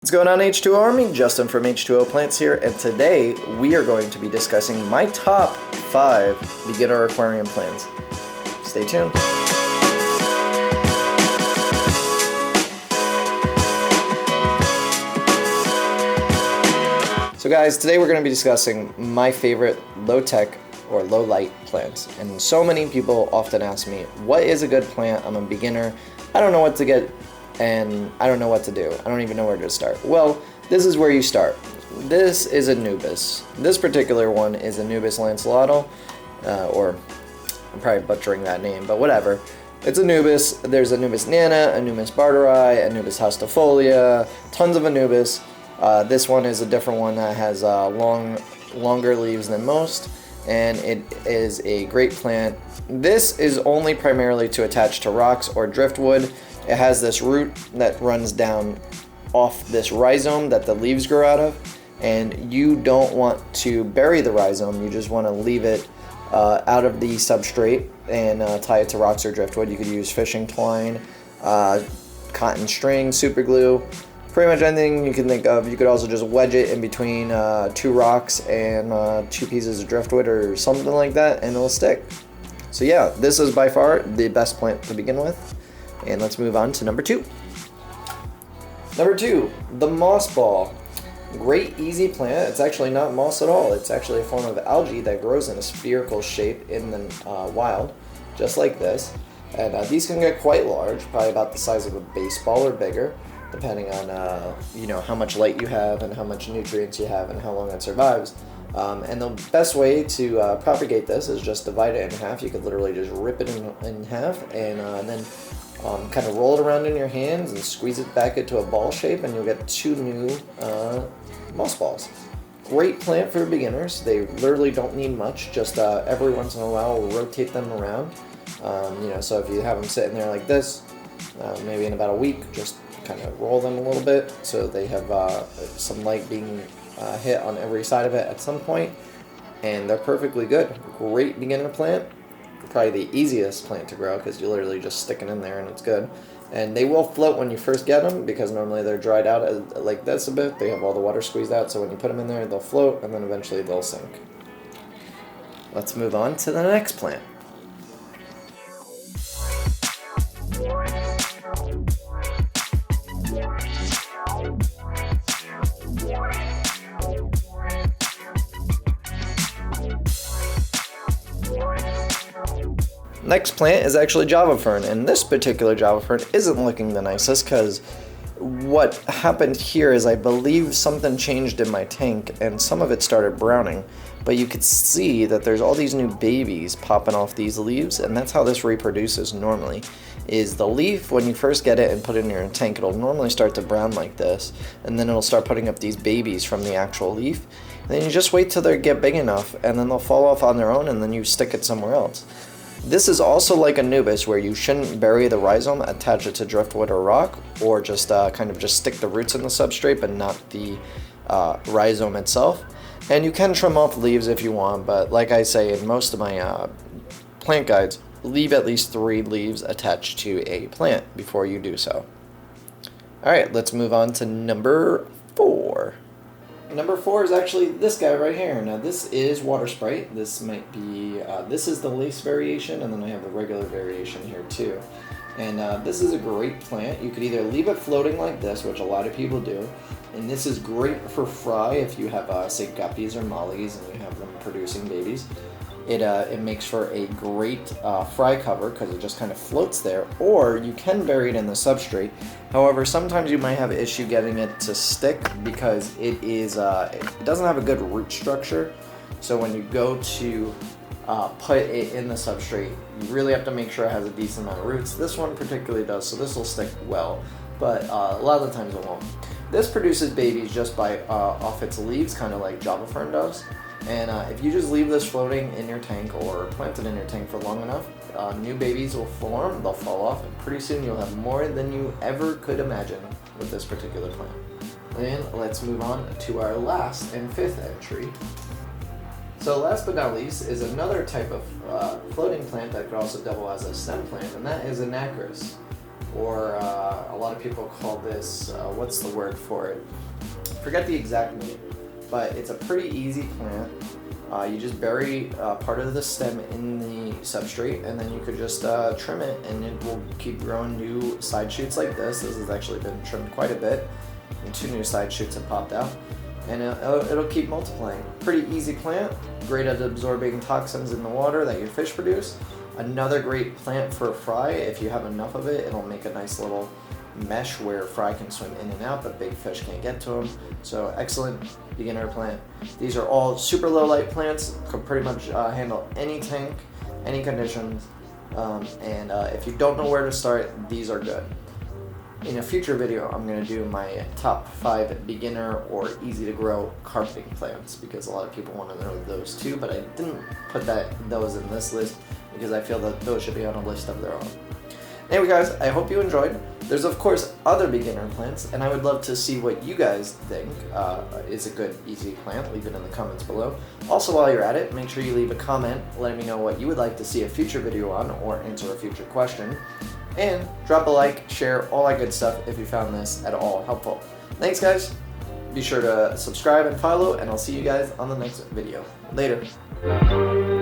What's going on, H2O Army? Justin from H2O Plants here, and today we are going to be discussing my top 5 beginner aquarium plants. Stay tuned. So guys, today we're going to be discussing my favorite low-tech or low-light plants. And so many people often ask me, what is a good plant? I'm a beginner. I don't know what to get, and I don't know what to do. I don't even know where to start. Well, this is where you start. This is Anubis. This particular one is Anubis lanceolato, or I'm probably butchering that name, but whatever. It's Anubis. There's Anubis nana, Anubis barteri, Anubis hastifolia, tons of Anubis. This one is a different one that has longer leaves than most, and it is a great plant. This is only primarily to attach to rocks or driftwood. It has this root that runs down off this rhizome that the leaves grow out of, and you don't want to bury the rhizome. You just want to leave it out of the substrate and tie it to rocks or driftwood. You could use fishing twine, cotton string, super glue, pretty much anything you can think of. You could also just wedge it in between 2 rocks and 2 pieces of driftwood or something like that, and it'll stick. So yeah, this is by far the best plant to begin with. And let's move on to number 2. Number 2, the moss ball. Great, easy plant. It's actually not moss at all. It's actually a form of algae that grows in a spherical shape in the wild, just like this. And these can get quite large, probably about the size of a baseball or bigger, depending on how much light you have and how much nutrients you have and how long it survives. And the best way to propagate this is just divide it in half. You could literally just rip it in half and then kind of roll it around in your hands and squeeze it back into a ball shape, and you'll get 2 new moss balls. Great plant for beginners. They literally don't need much. Just every once in a while we'll rotate them around. So if you have them sitting there like this, maybe in about a week, just kind of roll them a little bit so they have some light being hit on every side of it at some point, and they're perfectly good. Great beginner plant. Probably the easiest plant to grow because you literally just stick it in there and it's good. And they will float when you first get them because normally they're dried out like this a bit. They have all the water squeezed out, so when you put them in there they'll float and then eventually they'll sink. Let's move on to the next plant. Next plant is actually Java Fern, and this particular Java Fern isn't looking the nicest because what happened here is I believe something changed in my tank and some of it started browning, but you could see that there's all these new babies popping off these leaves, and that's how this reproduces normally. Is the leaf, when you first get it and put it in your tank, it'll normally start to brown like this, and then it'll start putting up these babies from the actual leaf. And then you just wait till they get big enough, and then they'll fall off on their own, and then you stick it somewhere else. This is also like Anubis, where you shouldn't bury the rhizome, attach it to driftwood or rock, or just kind of just stick the roots in the substrate, but not the rhizome itself. And you can trim off leaves if you want, but like I say in most of my plant guides, leave at least 3 leaves attached to a plant before you do so. Alright, let's move on to number 4. Number 4 is actually this guy right here. Now this is water Sprite. This might be, this is the lace variation, and then I have the regular variation here too. And this is a great plant. You could either leave it floating like this, which a lot of people do, and this is great for fry if you have, say, guppies or mollies and you have them producing babies. It makes for a great fry cover because it just kind of floats there, or you can bury it in the substrate. However, sometimes you might have an issue getting it to stick because it doesn't have a good root structure. So when you go to put it in the substrate, you really have to make sure it has a decent amount of roots. This one particularly does, so this will stick well, but a lot of the times it won't. This produces babies just by off its leaves, kind of like Java Fern does. And if you just leave this floating in your tank or plant it in your tank for long enough, new babies will form, they'll fall off, and pretty soon you'll have more than you ever could imagine with this particular plant. Then let's move on to our last and 5th entry. So last but not least is another type of floating plant that could also double as a stem plant, and that is Anacharis. or a lot of people call this, what's the word for it? Forget the exact name, but it's a pretty easy plant. You just bury part of the stem in the substrate, and then you could just trim it, and it will keep growing new side shoots like this. This has actually been trimmed quite a bit, and 2 new side shoots have popped out, and it'll keep multiplying. Pretty easy plant, great at absorbing toxins in the water that your fish produce. Another great plant for a fry. If you have enough of it, it'll make a nice little mesh where fry can swim in and out, but big fish can't get to them. So excellent beginner plant. These are all super low light plants, can pretty much handle any tank, any conditions, and if you don't know where to start, these are good. In a future video, I'm going to do my top 5 beginner or easy to grow carpeting plants, because a lot of people want to know those too, but I didn't put those in this list because I feel that those should be on a list of their own. Anyway guys, I hope you enjoyed. There's of course other beginner plants, and I would love to see what you guys think is a good easy plant. Leave it in the comments below. Also, while you're at it, make sure you leave a comment letting me know what you would like to see a future video on, or answer a future question. And drop a like, share, all that good stuff if you found this at all helpful. Thanks guys. Be sure to subscribe and follow, and I'll see you guys on the next video. Later.